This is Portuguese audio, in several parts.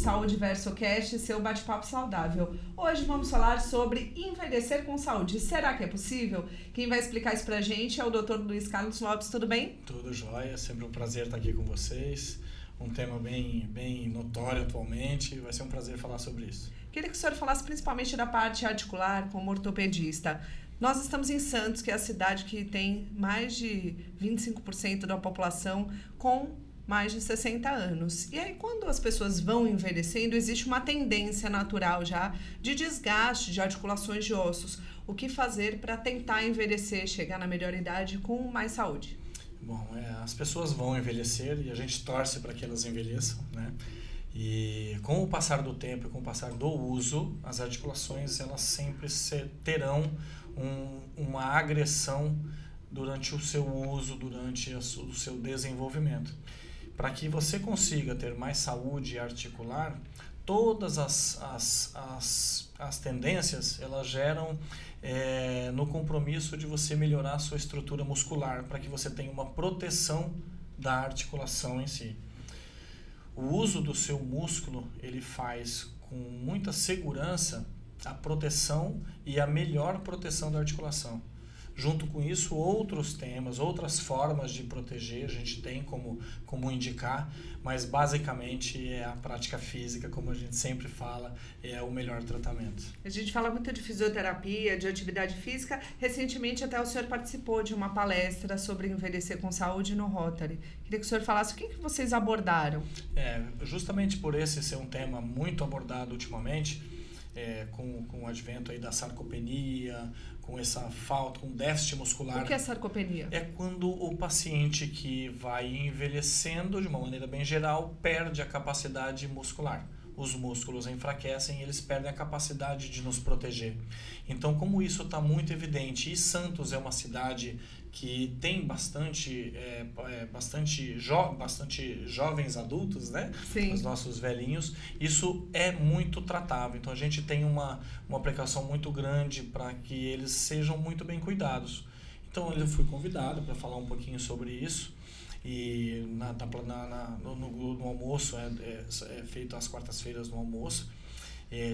Saúde VersoCast, seu bate-papo saudável. Hoje vamos falar sobre envelhecer com saúde. Será que é possível? Quem vai explicar isso pra gente é o Dr. Luiz Carlos Lopes. Tudo bem? Tudo jóia, sempre um prazer estar aqui com vocês. Um tema bem notório atualmente, vai ser um prazer falar sobre isso. Queria que o senhor falasse principalmente da parte articular como ortopedista. Nós estamos em Santos, que é a cidade que tem mais de 25% da população com mais de 60 anos. E aí, quando as pessoas vão envelhecendo, existe uma tendência natural já de desgaste de articulações de ossos. O que fazer para tentar envelhecer, chegar na melhor idade com mais saúde? Bom, as pessoas vão envelhecer e a gente torce para que elas envelheçam, né? E com o passar do tempo e com o passar do uso, as articulações elas sempre terão uma agressão durante o seu uso, durante o seu desenvolvimento. Para que você consiga ter mais saúde articular, todas as tendências elas geram no compromisso de você melhorar a sua estrutura muscular, para que você tenha uma proteção da articulação em si. O uso do seu músculo ele faz com muita segurança a proteção e a melhor proteção da articulação. Junto com isso, outros temas, outras formas de proteger, a gente tem como indicar, mas basicamente é a prática física, como a gente sempre fala, é o melhor tratamento. A gente fala muito de fisioterapia, de atividade física. Recentemente até o senhor participou de uma palestra sobre envelhecer com saúde no Rotary. Queria que o senhor falasse o que vocês abordaram. Justamente por esse ser um tema muito abordado ultimamente, com o advento aí da sarcopenia, com essa falta, com déficit muscular. O que é sarcopenia? É quando o paciente que vai envelhecendo, de uma maneira bem geral, perde a capacidade muscular. Os músculos enfraquecem e eles perdem a capacidade de nos proteger. Então, como isso está muito evidente, e Santos é uma cidade que tem bastante jovens adultos, né? Sim. Os nossos velhinhos, isso é muito tratável. Então, a gente tem uma precaução muito grande para que eles sejam muito bem cuidados. Então, eu fui convidado para falar um pouquinho sobre isso. E no almoço, é feito às quartas-feiras no almoço,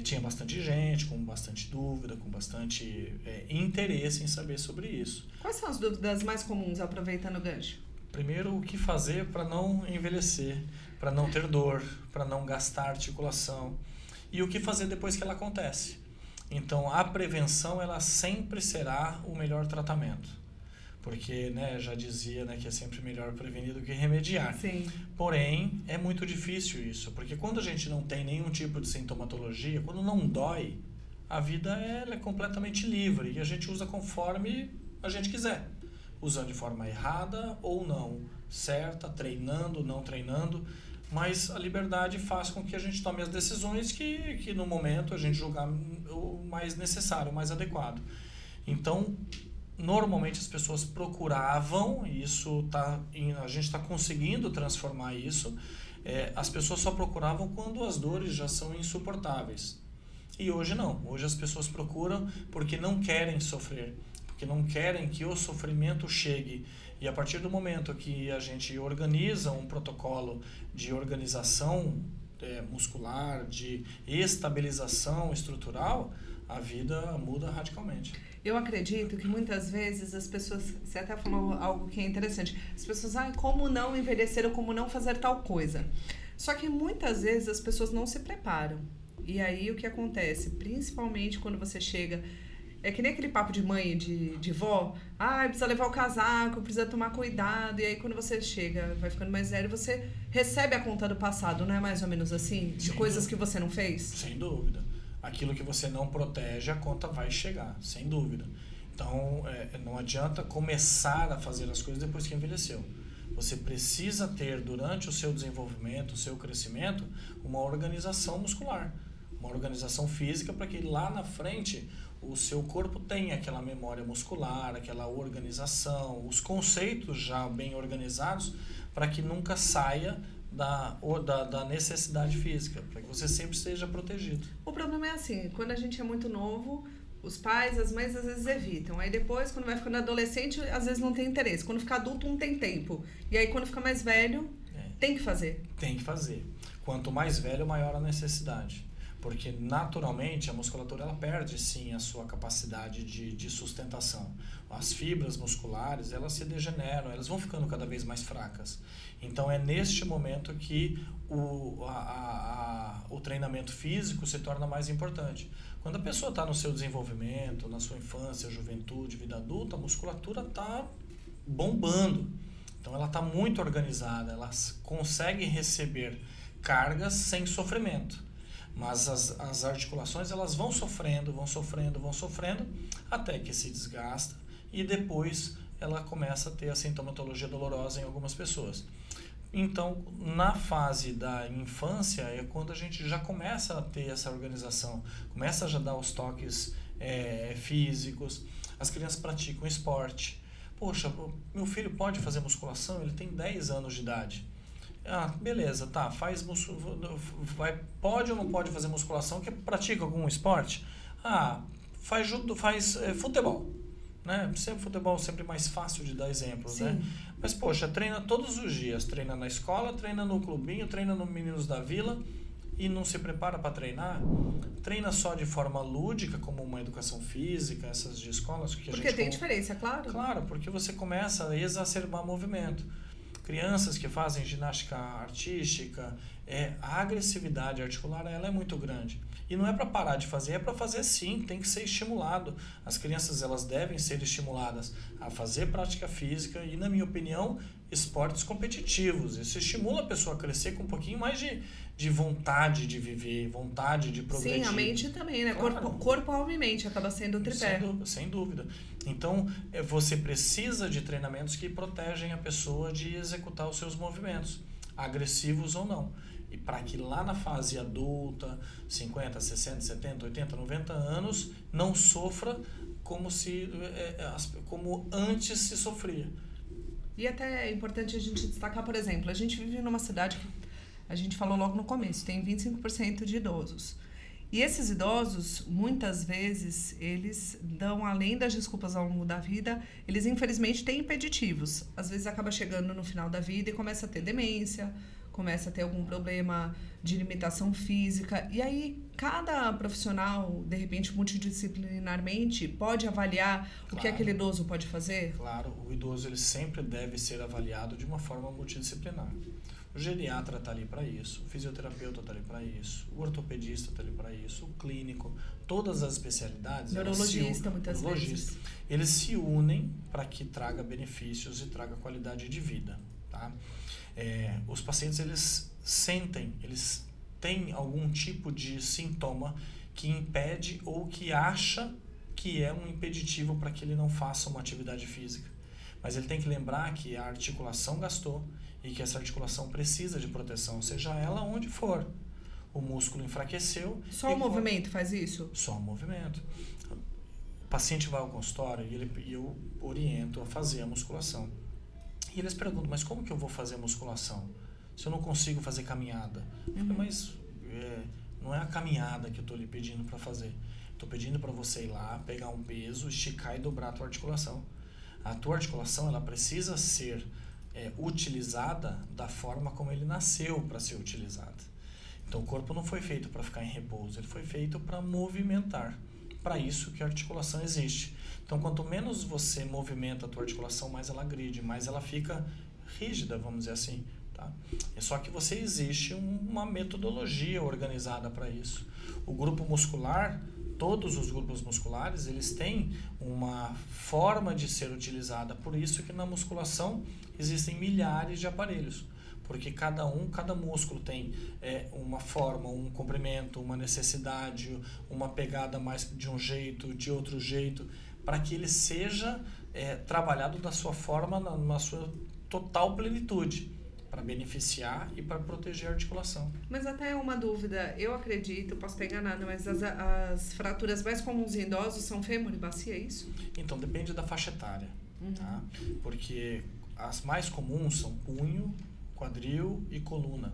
tinha bastante gente, com bastante dúvida, com bastante interesse em saber sobre isso. Quais são as dúvidas mais comuns, aproveitando o gancho? Primeiro, o que fazer para não envelhecer, para não ter dor, para não gastar articulação, e o que fazer depois que ela acontece. Então, a prevenção ela sempre será o melhor tratamento. Porque, já dizia, que é sempre melhor prevenir do que remediar. Sim. Porém, é muito difícil isso, porque quando a gente não tem nenhum tipo de sintomatologia, quando não dói, a vida ela é completamente livre e a gente usa conforme a gente quiser, usando de forma errada ou não, certa, treinando, não treinando, mas a liberdade faz com que a gente tome as decisões que no momento a gente julgar o mais necessário, o mais adequado. Então, normalmente as pessoas procuravam, e a gente está conseguindo transformar isso, as pessoas só procuravam quando as dores já são insuportáveis. E hoje não, hoje as pessoas procuram porque não querem sofrer, porque não querem que o sofrimento chegue. E a partir do momento que a gente organiza um protocolo de organização muscular, de estabilização estrutural, a vida muda radicalmente. Eu acredito que muitas vezes as pessoas, você até falou algo que é interessante, as pessoas, como não envelhecer ou como não fazer tal coisa. Só que muitas vezes as pessoas não se preparam. E aí o que acontece? Principalmente quando você chega, é que nem aquele papo de mãe, de vó, precisa levar o casaco, precisa tomar cuidado. E aí quando você chega, vai ficando mais velho, você recebe a conta do passado, não é mais ou menos assim? De coisas que você não fez? Sem dúvida. Aquilo que você não protege, a conta vai chegar, sem dúvida. Então, não adianta começar a fazer as coisas depois que envelheceu. Você precisa ter, durante o seu desenvolvimento, o seu crescimento, uma organização muscular, uma organização física, para que lá na frente o seu corpo tenha aquela memória muscular, aquela organização, os conceitos já bem organizados, para que nunca saia da necessidade física, para que você sempre esteja protegido. O problema é assim, quando a gente é muito novo, os pais, as mães às vezes evitam. Aí depois, quando vai ficando adolescente, às vezes não tem interesse. Quando fica adulto, não tem tempo. E aí quando fica mais velho, tem que fazer. Tem que fazer. Quanto mais velho, maior a necessidade. Porque naturalmente a musculatura ela perde sim a sua capacidade de sustentação. As fibras musculares elas se degeneram, elas vão ficando cada vez mais fracas. Então é neste momento que o treinamento físico se torna mais importante. Quando a pessoa está no seu desenvolvimento, na sua infância, juventude, vida adulta, a musculatura está bombando. Então ela está muito organizada, ela consegue receber cargas sem sofrimento. Mas as articulações elas vão sofrendo, até que se desgasta e depois ela começa a ter a sintomatologia dolorosa em algumas pessoas. Então, na fase da infância é quando a gente já começa a ter essa organização, começa a já dar os toques físicos, as crianças praticam esporte. Poxa, meu filho pode fazer musculação, ele tem 10 anos de idade. Ah, beleza, tá, pode ou não pode fazer musculação, que pratica algum esporte? Ah, faz futebol, né? Sempre futebol sempre mais fácil de dar exemplos, Sim. né? Mas poxa, treina todos os dias, treina na escola, treina no clubinho, treina no Meninos da Vila e não se prepara para treinar? Treina só de forma lúdica, como uma educação física, essas de escolas que porque tem diferença, claro. Claro, porque você começa a exacerbar movimento. Crianças que fazem ginástica artística, a agressividade articular ela é muito grande. E não é para parar de fazer, é para fazer sim, tem que ser estimulado. As crianças elas devem ser estimuladas a fazer prática física e, na minha opinião, esportes competitivos. Isso estimula a pessoa a crescer com um pouquinho mais de vontade de viver, vontade de progredir. Sim, a mente também, né? Claro. Corpo, alma e mente acaba sendo o tripé. Sem dúvida. Então, você precisa de treinamentos que protegem a pessoa de executar os seus movimentos, agressivos ou não. E para que lá na fase adulta, 50, 60, 70, 80, 90 anos, não sofra como antes se sofria. E até é importante a gente destacar, por exemplo, a gente vive numa cidade que a gente falou logo no começo, tem 25% de idosos. E esses idosos, muitas vezes, eles dão, além das desculpas ao longo da vida, eles infelizmente têm impeditivos. Às vezes acaba chegando no final da vida e começa a ter demência, começa a ter algum problema de limitação física. E aí, cada profissional, de repente, multidisciplinarmente, pode avaliar o que aquele idoso pode fazer? Claro, o idoso ele sempre deve ser avaliado de uma forma multidisciplinar. O geriatra está ali para isso, o fisioterapeuta está ali para isso, o ortopedista está ali para isso, o clínico, todas as especialidades... Neurologista, muitas vezes. Eles se unem para que traga benefícios e traga qualidade de vida, tá? Os pacientes, eles têm algum tipo de sintoma que impede ou que acha que é um impeditivo para que ele não faça uma atividade física. Mas ele tem que lembrar que a articulação gastou e que essa articulação precisa de proteção, seja ela onde for. O músculo enfraqueceu. Só o movimento faz isso? Só o movimento. O paciente vai ao consultório e eu oriento a fazer a musculação. E eles perguntam, mas como que eu vou fazer musculação? Se eu não consigo fazer caminhada? Eu falei, mas não é a caminhada que eu estou lhe pedindo para fazer. Estou pedindo para você ir lá, pegar um peso, esticar e dobrar a tua articulação. A tua articulação ela precisa ser utilizada da forma como ele nasceu para ser utilizada. Então o corpo não foi feito para ficar em repouso, ele foi feito para movimentar. Para isso que a articulação existe. Então quanto menos você movimenta a tua articulação, mais ela agride, mais ela fica rígida, vamos dizer assim. Tá? É só que existe uma metodologia organizada para isso. O grupo muscular, todos os grupos musculares, eles têm uma forma de ser utilizada. Por isso que na musculação existem milhares de aparelhos. Porque cada músculo tem uma forma, um comprimento, uma necessidade, uma pegada mais de um jeito, de outro jeito, para que ele seja trabalhado da sua forma, na sua total plenitude, para beneficiar e para proteger a articulação. Mas até uma dúvida, eu acredito, posso estar enganada, mas as fraturas mais comuns em idosos são fêmur e bacia, é isso? Então, depende da faixa etária, tá? Porque as mais comuns são punho, quadril e coluna.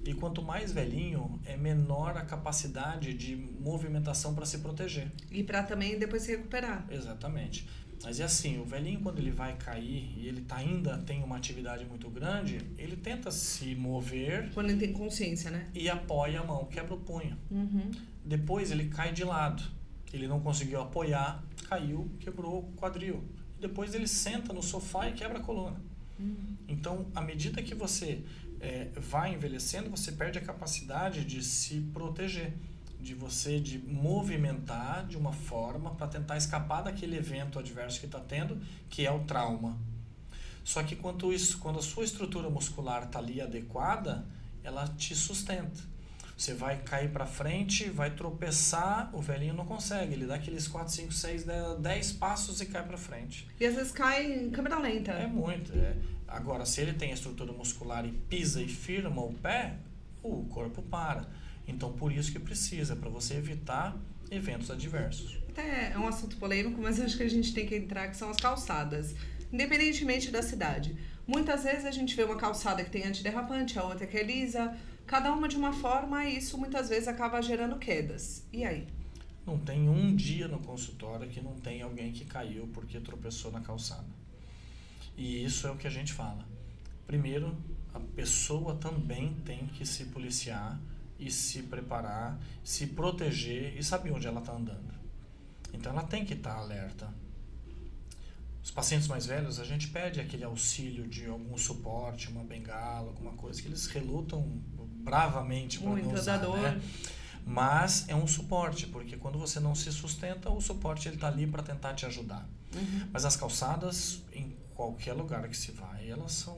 E quanto mais velhinho, é menor a capacidade de movimentação para se proteger. E para também depois se recuperar. Exatamente. Mas é assim, o velhinho quando ele vai cair e ele ainda tem uma atividade muito grande, ele tenta se mover... Quando ele tem consciência, né? E apoia a mão, quebra o punho. Depois ele cai de lado. Ele não conseguiu apoiar, caiu, quebrou o quadril. Depois ele senta no sofá e quebra a coluna. Então, à medida que você vai envelhecendo, você perde a capacidade de se proteger, de movimentar de uma forma para tentar escapar daquele evento adverso que está tendo, que é o trauma. Só que quando a sua estrutura muscular está ali adequada, ela te sustenta. Você vai cair para frente, vai tropeçar, o velhinho não consegue. Ele dá aqueles 4, 5, 6, 10 passos e cai para frente. E às vezes cai em câmera lenta. É muito. Agora, se ele tem a estrutura muscular e pisa e firma o pé, o corpo para. Então, por isso que precisa, para você evitar eventos adversos. Até é um assunto polêmico, mas acho que a gente tem que entrar, que são as calçadas. Independentemente da cidade. Muitas vezes a gente vê uma calçada que tem antiderrapante, a outra que é lisa, cada uma de uma forma, e isso muitas vezes acaba gerando quedas. E aí? Não tem um dia no consultório que não tem alguém que caiu porque tropeçou na calçada. E isso é o que a gente fala. Primeiro, a pessoa também tem que se policiar e se preparar, se proteger e saber onde ela está andando. Então ela tem que estar alerta. Os pacientes mais velhos, a gente pede aquele auxílio de algum suporte, uma bengala, alguma coisa, que eles relutam bravamente para não usar, né? Mas é um suporte, porque quando você não se sustenta, o suporte está ali para tentar te ajudar. Mas as calçadas, em qualquer lugar que se vai, elas são,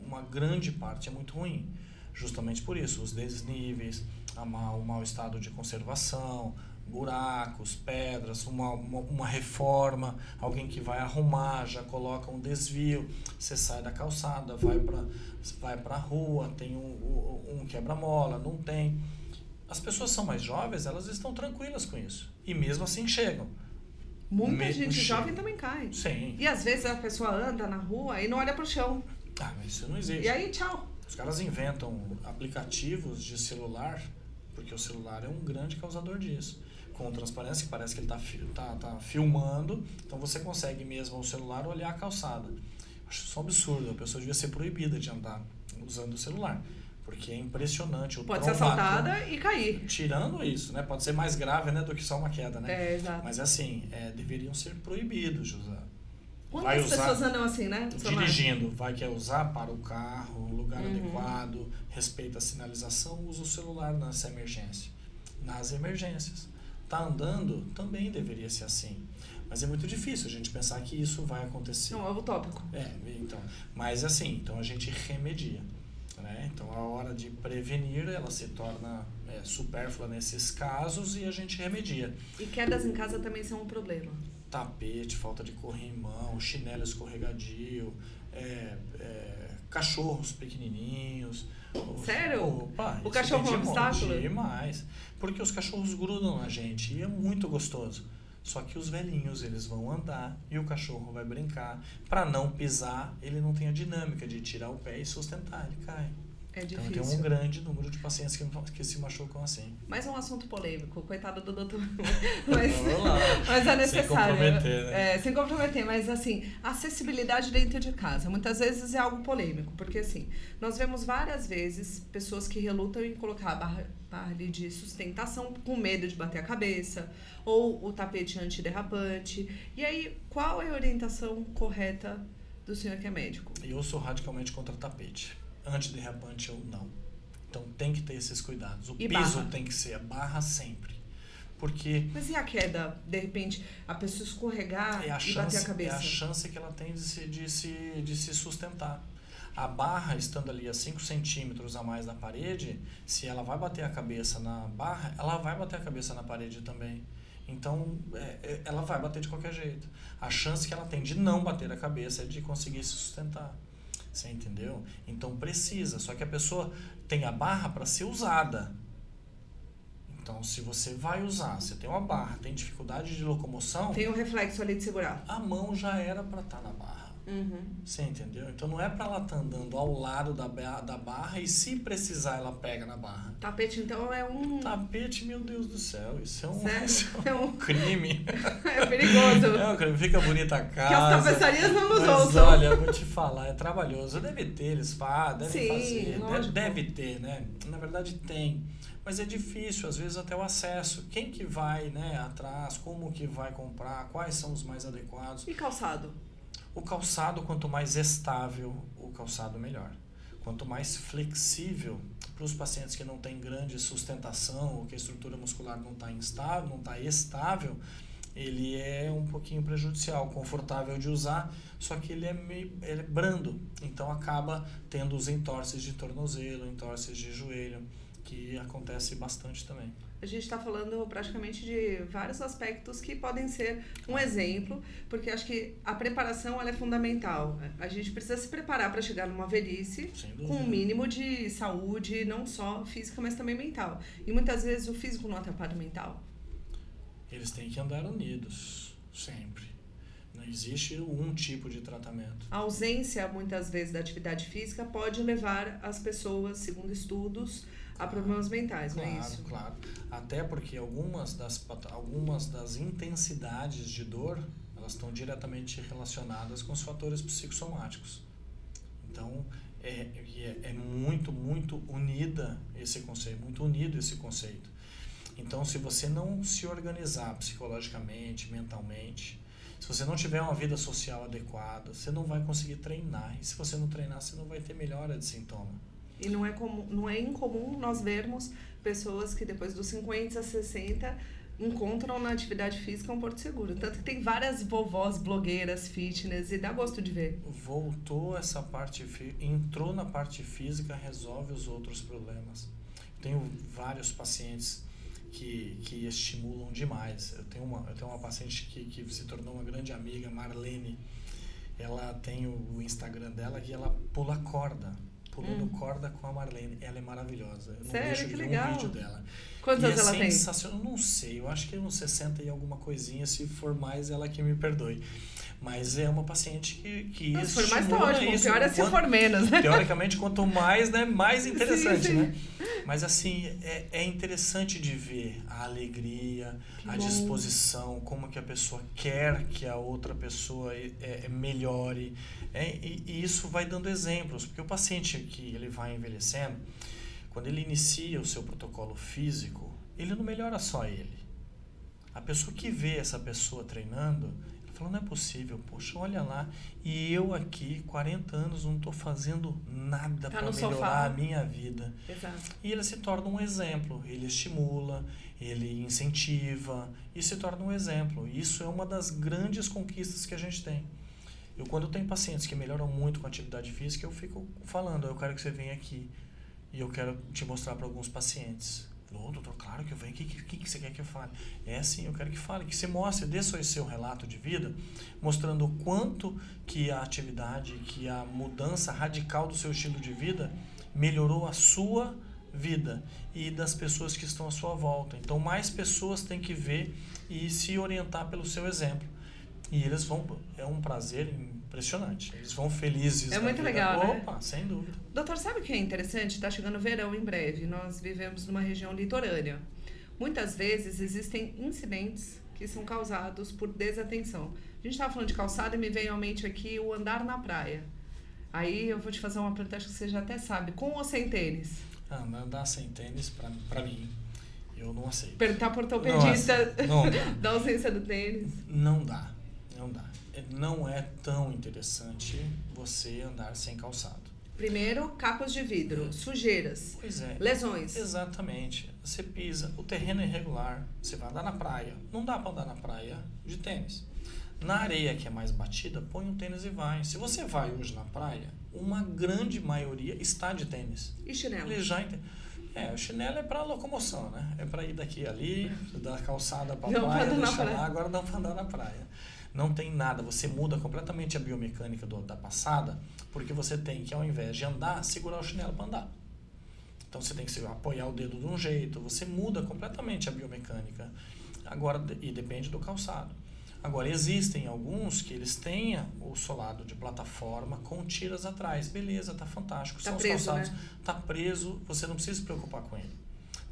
uma grande parte é muito ruim. Justamente por isso, os desníveis, o mau estado de conservação, buracos, pedras, uma reforma, alguém que vai arrumar, já coloca um desvio, você sai da calçada, vai para a rua, tem um quebra-mola, não tem. As pessoas são mais jovens, elas estão tranquilas com isso. E mesmo assim chegam. Muita gente jovem também cai. Sim. E às vezes a pessoa anda na rua e não olha para o chão. Ah, mas isso não existe. E aí, tchau. Os caras inventam aplicativos de celular, porque o celular é um grande causador disso. Com transparência, que parece que ele tá filmando, então você consegue mesmo o celular olhar a calçada. Acho isso um absurdo, a pessoa devia ser proibida de andar usando o celular, porque é impressionante o Pode ser assaltada e cair. Tirando isso, né? Pode ser mais grave, né, do que só uma queda, né? Exato. Mas assim, deveriam ser proibidos de usar. Quantas pessoas andam assim, né? Dirigindo, quer usar para o carro, lugar adequado, respeita a sinalização, usa o celular nessa emergência. Nas emergências. Tá andando, também deveria ser assim. Mas é muito difícil a gente pensar que isso vai acontecer. Não, é utópico. Então. Mas assim, então a gente remedia. Né? Então a hora de prevenir, ela se torna supérflua nesses casos e a gente remedia. E quedas em casa também são um problema. Tapete, falta de corrimão, chinelo escorregadio, cachorros pequenininhos. Sério? Opa, o cachorro é um obstáculo? Demais. Porque os cachorros grudam na gente e é muito gostoso. Só que os velhinhos, eles vão andar e o cachorro vai brincar. Para não pisar, ele não tem a dinâmica de tirar o pé e sustentar, ele cai. É difícil. Então tem um grande número de pacientes que se machucam assim. Mais um assunto polêmico, coitado do doutor. Mas é necessário. Sem comprometer, né? Sem comprometer, mas assim, acessibilidade dentro de casa. Muitas vezes é algo polêmico, porque assim, nós vemos várias vezes pessoas que relutam em colocar a barra de sustentação com medo de bater a cabeça, ou o tapete antiderrapante. E aí, qual é a orientação correta do senhor que é médico? Eu sou radicalmente contra tapete. Antiderrapante ou não. Então tem que ter esses cuidados. O piso tem que ser a barra sempre. Porque... Mas e a queda? De repente, a pessoa escorregar e bater a cabeça? É a chance que ela tem de se sustentar. A barra, estando ali a 5 centímetros a mais da parede, se ela vai bater a cabeça na barra, ela vai bater a cabeça na parede também. Então, ela vai bater de qualquer jeito. A chance que ela tem de não bater a cabeça é de conseguir se sustentar. Você entendeu? Então precisa, só que a pessoa tem a barra para ser usada. Então se você vai usar, você tem uma barra, tem dificuldade de locomoção... Tem um reflexo ali de segurar. A mão já era para estar na barra. Você entendeu? Então não é para ela estar andando ao lado da barra e se precisar ela pega na barra. Tapete então é um... Tapete, meu Deus do céu, isso é um, Sério? isso é um crime. É perigoso. É um crime, fica bonita a casa. Que as tapeçarias não nos mas ouçam. olha, eu vou te falar, é trabalhoso. Deve ter, eles devem fazer. Lógico. Deve ter, né? Na verdade tem. Mas é difícil, às vezes até o acesso. Quem que vai, né, atrás, como que vai comprar, quais são os mais adequados. E calçado? O calçado, quanto mais estável, o calçado melhor. Quanto mais flexível, para os pacientes que não têm grande sustentação ou que a estrutura muscular não está estável, ele é um pouquinho prejudicial, confortável de usar, só que ele é brando, então acaba tendo os entorses de tornozelo, entorses de joelho, que acontece bastante também. A gente está falando praticamente de vários aspectos que podem ser um exemplo, porque acho que a preparação ela é fundamental. A gente precisa se preparar para chegar numa velhice com um mínimo de saúde, não só física, mas também mental. E muitas vezes o físico não atrapalha o mental. Eles têm que andar unidos, sempre. Não existe um tipo de tratamento. A ausência, muitas vezes, da atividade física pode levar as pessoas, segundo estudos, a problemas mentais, claro, não é isso? Claro. Até porque algumas das intensidades de dor, elas estão diretamente relacionadas com os fatores psicossomáticos. Então, é muito, muito unida esse conceito, muito unido esse conceito. Então, se você não se organizar psicologicamente, mentalmente, se você não tiver uma vida social adequada, você não vai conseguir treinar. E se você não treinar, você não vai ter melhora de sintoma. E não é incomum nós vermos pessoas que depois dos 50 a 60 encontram na atividade física um porto seguro. Tanto que tem várias vovós blogueiras fitness e dá gosto de ver. Voltou essa parte, entrou na parte física, resolve os outros problemas. Tenho vários pacientes que estimulam demais. Eu tenho uma paciente que se tornou uma grande amiga, Marlene. Ela tem o Instagram dela que ela pula corda. Pulando corda com a Marlene. Ela é maravilhosa. Eu não deixo de ver um vídeo dela. Quantos anos ela tem? Sensacional. Eu não sei. Eu acho que é uns 60 e alguma coisinha. Se for mais, ela que me perdoe. Mas é uma paciente que se for mais, tá ótimo. O pior é se for menos, né? Teoricamente, quanto mais, né, mais interessante, sim. né? Mas assim, é interessante de ver a alegria, a disposição, como que a pessoa quer que a outra pessoa melhore. E isso vai dando exemplos, porque o paciente que ele vai envelhecendo, quando ele inicia o seu protocolo físico, ele não melhora só ele. A pessoa que vê essa pessoa treinando, não é possível, poxa, olha lá, e eu aqui, 40 anos, não estou fazendo nada para melhorar a minha vida. Exato. E ele se torna um exemplo, ele estimula, ele incentiva, e se torna um exemplo. Isso é uma das grandes conquistas que a gente tem. Quando eu tenho pacientes que melhoram muito com a atividade física, eu fico falando, eu quero que você venha aqui, e eu quero te mostrar para alguns pacientes. Doutor, claro que eu venho. O que você quer que eu fale? Sim, eu quero que fale, que você mostre, dê seu relato de vida, mostrando o quanto que a atividade, que a mudança radical do seu estilo de vida melhorou a sua vida e das pessoas que estão à sua volta. Então, mais pessoas têm que ver e se orientar pelo seu exemplo. E eles vão, é um prazer impressionante. Eles vão felizes. É muito legal, né? Opa, sem dúvida. Doutor, sabe o que é interessante? Está chegando o verão em breve. Nós vivemos numa região litorânea. Muitas vezes existem incidentes que são causados por desatenção. A gente estava falando de calçada e me veio à mente aqui o andar na praia. Aí eu vou te fazer uma pergunta que você já até sabe. Com ou sem tênis? Andar sem tênis, pra mim, eu não aceito. Perguntar por ortopedista não da ausência do tênis? Não dá. Não é tão interessante você andar sem calçado. Primeiro, cacos de vidro, sujeiras, lesões. Exatamente. Você pisa, o terreno é irregular, você vai andar na praia. Não dá para andar na praia de tênis. Na areia que é mais batida, põe um tênis e vai. Se você vai hoje na praia, uma grande maioria está de tênis. E chinelo? Ele já o chinelo é para locomoção, né? É para ir daqui a ali, da calçada para a praia, deixar lá, agora dá para andar na praia. Não tem nada, você muda completamente a biomecânica da passada, porque você tem que, ao invés de andar, segurar o chinelo para andar. Então você tem que apoiar o dedo de um jeito, você muda completamente a biomecânica. Agora, e depende do calçado. Agora, existem alguns que eles têm o solado de plataforma com tiras atrás. Beleza, tá fantástico. Tá São preso, os calçados. né? Tá preso, você não precisa se preocupar com ele.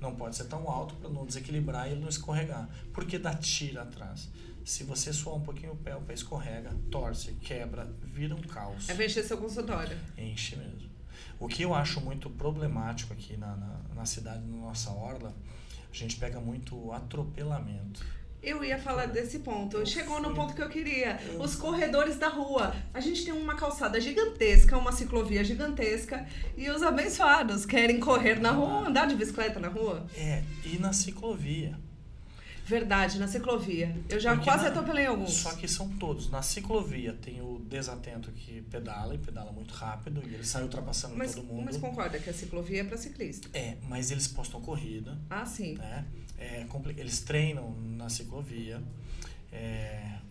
Não pode ser tão alto para não desequilibrar e ele não escorregar. Porque dá tira atrás. Se você suar um pouquinho o pé escorrega, torce, quebra, vira um caos. É encher seu consultório. Enche mesmo. O que eu acho muito problemático aqui na cidade, na nossa orla, a gente pega muito atropelamento. Eu ia falar desse ponto. Chegou no ponto que eu queria. Os corredores da rua. A gente tem uma calçada gigantesca, uma ciclovia gigantesca, e os abençoados querem correr na rua, andar de bicicleta na rua. E na ciclovia. Verdade, na ciclovia. Eu já quase atropelei alguns. Só que são todos. Na ciclovia tem o desatento que pedala, e pedala muito rápido, e ele sai ultrapassando todo mundo. Mas concorda que a ciclovia é para ciclista. Mas eles postam corrida. Ah, sim. Né? Eles treinam na ciclovia.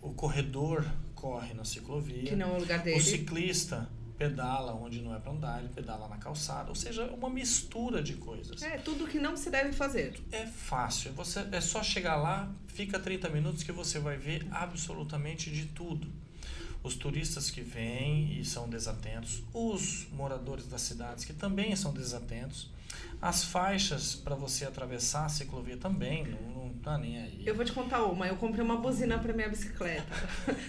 O corredor corre na ciclovia. Que não é o lugar dele. O ciclista pedala onde não é para andar, ele pedala na calçada. Ou seja, é uma mistura de coisas. Tudo que não se deve fazer. É fácil. É só chegar lá, fica 30 minutos que você vai ver absolutamente de tudo. Os turistas que vêm e são desatentos, os moradores das cidades que também são desatentos, as faixas para você atravessar a ciclovia também, não tá nem aí. Eu vou te contar uma, eu comprei uma buzina para minha bicicleta.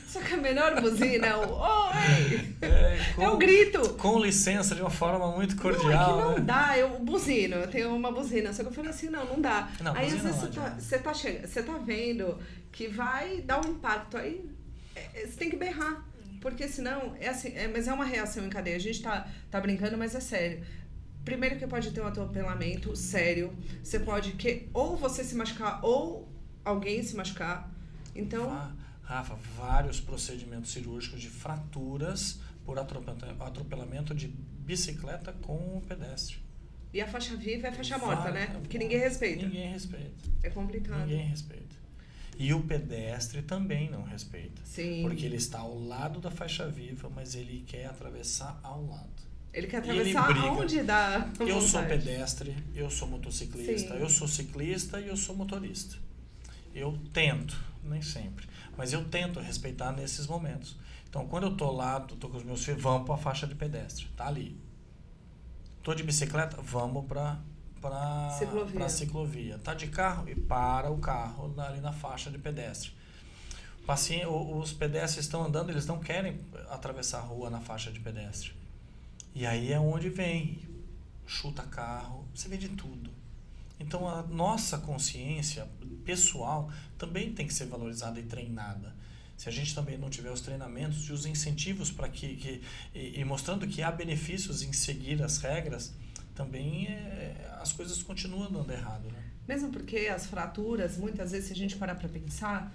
Só que a melhor buzina é o oi! É o grito! Com licença, de uma forma muito cordial. Não, é que não dá, eu buzino, eu tenho uma buzina, só que eu falei assim, não dá. Não, aí às vezes você você tá vendo que vai dar um impacto, aí você tem que berrar. Porque senão, mas é uma reação em cadeia. A gente tá brincando, mas é sério. Primeiro que pode ter um atropelamento sério. Você pode ou você se machucar ou alguém se machucar. Então... Rafa, vários procedimentos cirúrgicos de fraturas por atropelamento de bicicleta com pedestre. E a faixa viva é faixa morta, né? Porque ninguém respeita. Ninguém respeita. É complicado. Ninguém respeita. E o pedestre também não respeita. Sim. Porque ele está ao lado da faixa viva, mas ele quer atravessar ao lado. Ele quer atravessar aonde dá vontade. Eu sou pedestre, eu sou motociclista, Sim. eu sou ciclista e eu sou motorista. Eu tento, nem sempre, mas eu tento respeitar nesses momentos. Então, quando eu tô lá, tô com os meus filhos, vamos para a faixa de pedestre, tá ali. Tô de bicicleta, vamos para ciclovia. Tá de carro e para o carro ali na faixa de pedestre. Os pedestres estão andando, eles não querem atravessar a rua na faixa de pedestre. E aí é onde vem, chuta carro, você vê de tudo. Então a nossa consciência pessoal também tem que ser valorizada e treinada. Se a gente também não tiver os treinamentos e os incentivos para e mostrando que há benefícios em seguir as regras, também as coisas continuam andando errado, né? Mesmo porque as fraturas, muitas vezes, se a gente parar para pensar,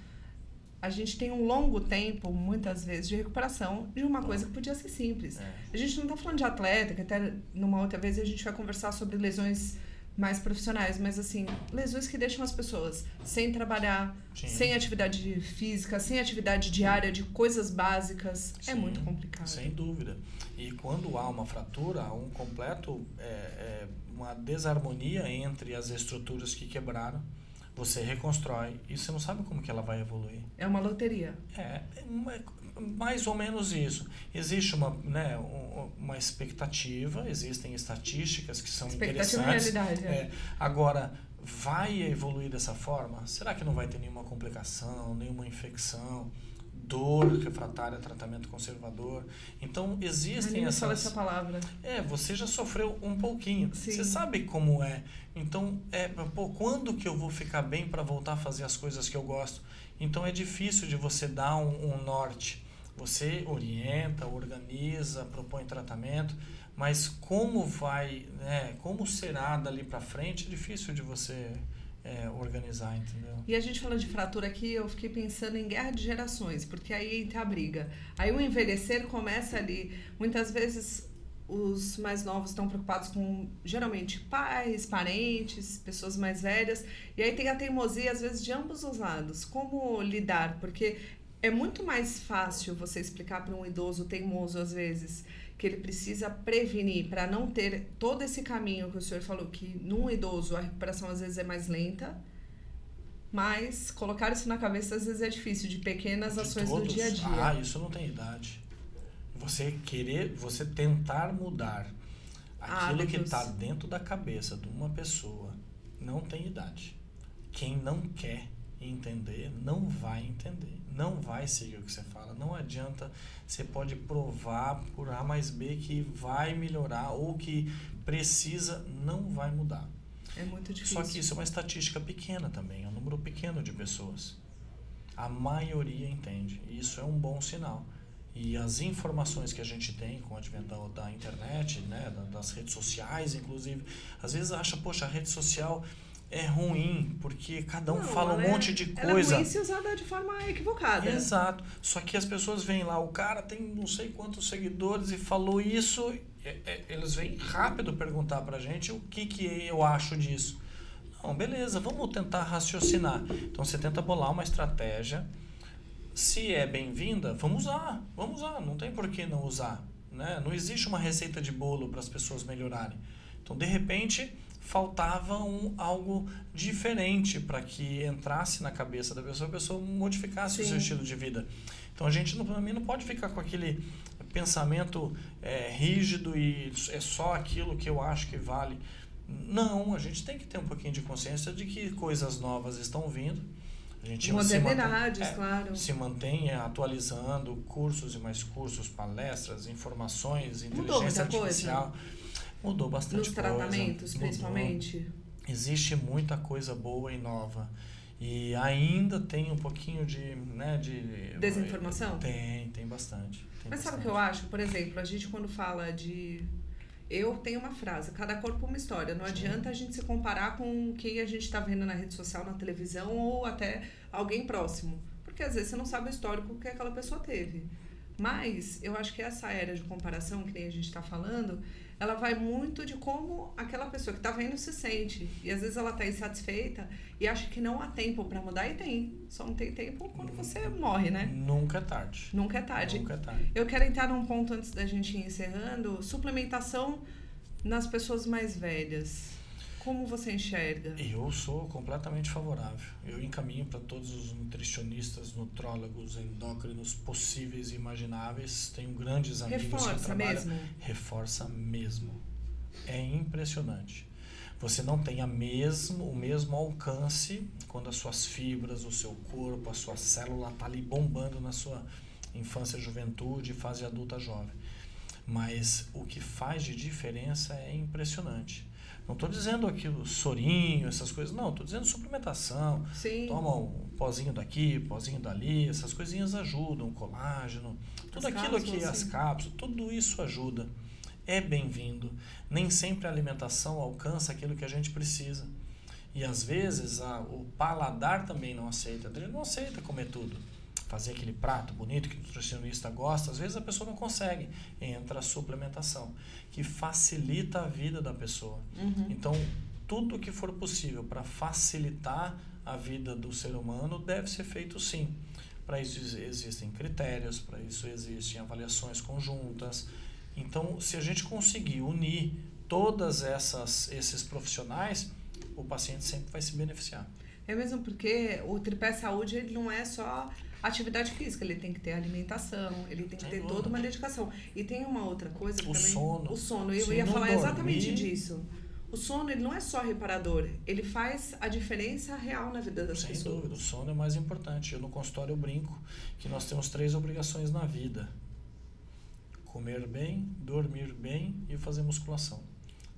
a gente tem um longo tempo, muitas vezes, de recuperação de uma coisa que podia ser simples. A gente não está falando de atleta, que até numa outra vez a gente vai conversar sobre lesões mais profissionais, mas assim, lesões que deixam as pessoas sem trabalhar, Sim. sem atividade física, sem atividade diária de coisas básicas. Sim, é muito complicado. Sem dúvida. E quando há uma fratura, há um completo, uma desarmonia entre as estruturas que quebraram. Você reconstrói e você não sabe como que ela vai evoluir. É uma loteria. Mais ou menos isso. Existe uma expectativa, existem estatísticas que são interessantes. Expectativa e realidade. Agora, vai evoluir dessa forma? Será que não vai ter nenhuma complicação, nenhuma infecção, dor refratária, tratamento conservador? Então, existem essas... fala essa palavra. Você já sofreu um pouquinho. Sim. Você sabe como é. Então, quando que eu vou ficar bem para voltar a fazer as coisas que eu gosto? Então, é difícil de você dar um norte. Você orienta, organiza, propõe tratamento, mas como como será dali para frente, é difícil de você organizar, entendeu? E a gente falando de fratura aqui, eu fiquei pensando em guerra de gerações, porque aí entra a briga. Aí o envelhecer começa ali. Muitas vezes os mais novos estão preocupados com, geralmente, pais, parentes, pessoas mais velhas. E aí tem a teimosia, às vezes, de ambos os lados. Como lidar? Porque é muito mais fácil você explicar para um idoso teimoso, às vezes, que ele precisa prevenir para não ter todo esse caminho que o senhor falou, que num idoso a recuperação às vezes é mais lenta, mas colocar isso na cabeça às vezes é difícil, de pequenas De ações todos. do dia a dia. Isso não tem idade. Você tentar mudar aquilo que está dentro da cabeça de uma pessoa, não tem idade. Quem não quer entender, não vai entender. Não vai seguir o que você fala. Não adianta. Você pode provar por A mais B que vai melhorar ou que precisa, não vai mudar. É muito difícil. Só que isso é uma estatística pequena também, é um número pequeno de pessoas. A maioria entende. E isso é um bom sinal. E as informações que a gente tem com o advento da internet, né, das redes sociais, inclusive, às vezes acha, poxa, a rede social é ruim, porque cada um fala um monte de coisa. Ela é ruim se usada de forma equivocada. Exato. Só que as pessoas veem lá, o cara tem não sei quantos seguidores e falou isso, eles vêm rápido perguntar pra gente o que eu acho disso. Não, beleza, vamos tentar raciocinar. Então você tenta bolar uma estratégia. Se é bem-vinda, vamos usar, não tem por que não usar, né? Não existe uma receita de bolo para as pessoas melhorarem. Então, de repente, faltava algo diferente para que entrasse na cabeça da pessoa, a pessoa modificasse o seu estilo de vida. Então, a gente não pode ficar com aquele pensamento rígido e é só aquilo que eu acho que vale. Não, a gente tem que ter um pouquinho de consciência de que coisas novas estão vindo. A gente modernidades, claro. Se mantém atualizando cursos e mais cursos, palestras, informações, inteligência artificial. Mudou bastante coisa. Nos tratamentos, principalmente. Existe muita coisa boa e nova. E ainda tem um pouquinho de desinformação? Tem bastante. Mas sabe o que eu acho? Por exemplo, a gente quando fala de... Eu tenho uma frase, cada corpo uma história. Não adianta a gente se comparar com quem a gente está vendo na rede social, na televisão ou até alguém próximo. Porque às vezes você não sabe o histórico que aquela pessoa teve. Mas eu acho que essa era de comparação, que nem a gente está falando, ela vai muito de como aquela pessoa que está vendo se sente. E às vezes ela está insatisfeita e acha que não há tempo para mudar, e tem. Só não tem tempo quando você morre, né? Nunca é tarde. Nunca é tarde. Nunca é tarde. Eu quero entrar num ponto antes da gente ir encerrando. Suplementação nas pessoas mais velhas. Como você enxerga? Eu sou completamente favorável. Eu encaminho para todos os nutricionistas, nutrólogos, endócrinos possíveis e imagináveis. Tenho grandes amigos que trabalham. Reforça mesmo. É impressionante. Você não tem o mesmo alcance quando as suas fibras, o seu corpo, a sua célula está ali bombando na sua infância, juventude, fase adulta jovem. Mas o que faz de diferença é impressionante. Não estou dizendo aqui o sorinho, essas coisas, não. Estou dizendo suplementação. Sim. Toma um pozinho daqui, pozinho dali. Essas coisinhas ajudam, colágeno. Tudo aquilo aqui, as cápsulas, tudo isso ajuda. É bem-vindo. Nem sempre a alimentação alcança aquilo que a gente precisa. E às vezes o paladar também não aceita. Ele não aceita comer tudo. Fazer aquele prato bonito que o nutricionista gosta, às vezes a pessoa não consegue. Entra a suplementação, que facilita a vida da pessoa. Então, tudo que for possível para facilitar a vida do ser humano deve ser feito sim. Para isso existem critérios, para isso existem avaliações conjuntas. Então, se a gente conseguir unir todas esses profissionais, o paciente sempre vai se beneficiar. É mesmo porque o tripé saúde ele não é só atividade física, ele tem que ter alimentação, ele tem que ter toda uma dedicação. E tem uma outra coisa que também... O sono. Eu ia falar exatamente disso. O sono ele não é só reparador, ele faz a diferença real na vida das pessoas. Sem dúvida, o sono é o mais importante. Eu no consultório eu brinco que nós temos 3 obrigações na vida: comer bem, dormir bem e fazer musculação.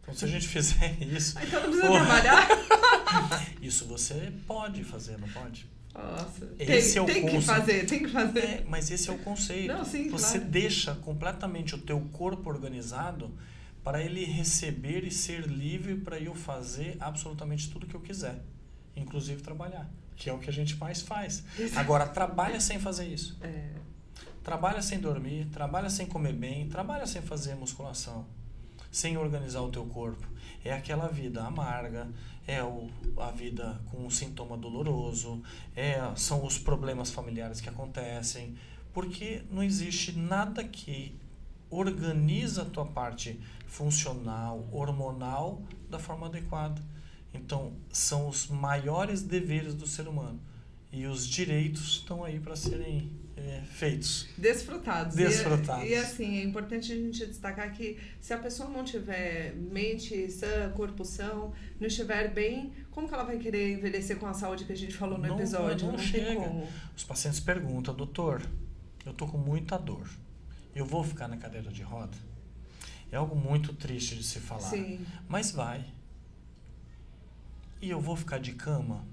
Então, se a gente fizer isso... Então não precisa trabalhar? Isso você pode fazer, não pode? Nossa, tem que fazer. Mas esse é o conceito. Não, sim, você claro. deixa completamente o teu corpo organizado para ele receber e ser livre para eu fazer absolutamente tudo que eu quiser, inclusive trabalhar, que é o que a gente mais faz. Agora, trabalha sem fazer isso. Trabalha sem dormir, trabalha sem comer bem, trabalha sem fazer musculação, sem organizar o teu corpo. É aquela vida amarga, a vida com um sintoma doloroso, são os problemas familiares que acontecem, porque não existe nada que organiza a tua parte funcional, hormonal, da forma adequada. Então, são os maiores deveres do ser humano. E os direitos estão aí para serem feitos. Desfrutados. Desfrutados. E assim, é importante a gente destacar que se a pessoa não tiver mente sã, corpo são, não estiver bem, como que ela vai querer envelhecer com a saúde que a gente falou no episódio? Não chega. Tem como. Os pacientes perguntam, doutor, eu tô com muita dor. Eu vou ficar na cadeira de roda? É algo muito triste de se falar. Sim. Mas vai. E eu vou ficar de cama?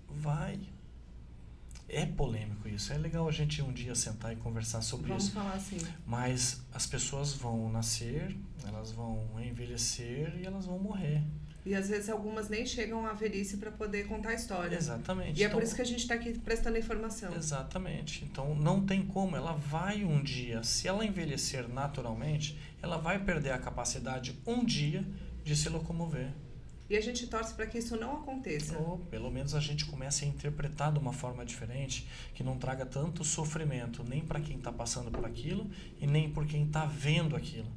Vai. É polêmico isso. É legal a gente um dia sentar e conversar sobre isso. Vamos falar assim. Mas as pessoas vão nascer, elas vão envelhecer e elas vão morrer. E às vezes algumas nem chegam à velhice para poder contar a história. Exatamente. E é por isso que a gente está aqui prestando informação. Exatamente. Então não tem como. Ela vai um dia, se ela envelhecer naturalmente, ela vai perder a capacidade um dia de se locomover. E a gente torce para que isso não aconteça. Ou pelo menos a gente comece a interpretar de uma forma diferente, que não traga tanto sofrimento nem para quem está passando por aquilo e nem por quem está vendo aquilo.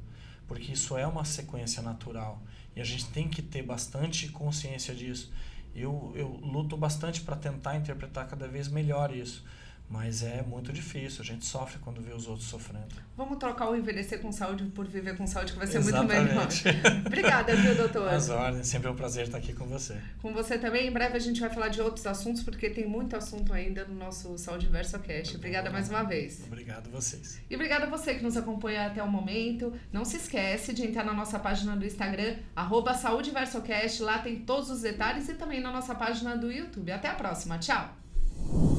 Porque isso é uma sequência natural e a gente tem que ter bastante consciência disso. Eu luto bastante para tentar interpretar cada vez melhor isso. Mas é muito difícil, a gente sofre quando vê os outros sofrendo. Vamos trocar o envelhecer com saúde por viver com saúde, que vai ser Exatamente. muito melhor. Obrigada, viu, doutor? As ordens, sempre é um prazer estar aqui com você. Com você também. Em breve a gente vai falar de outros assuntos, porque tem muito assunto ainda no nosso Saúde Verso Cast. Obrigada mais uma vez. Obrigado a vocês. E obrigada a você que nos acompanha até o momento. Não se esquece de entrar na nossa página do Instagram, @SaúdeVersoCast. Lá tem todos os detalhes e também na nossa página do YouTube. Até a próxima. Tchau!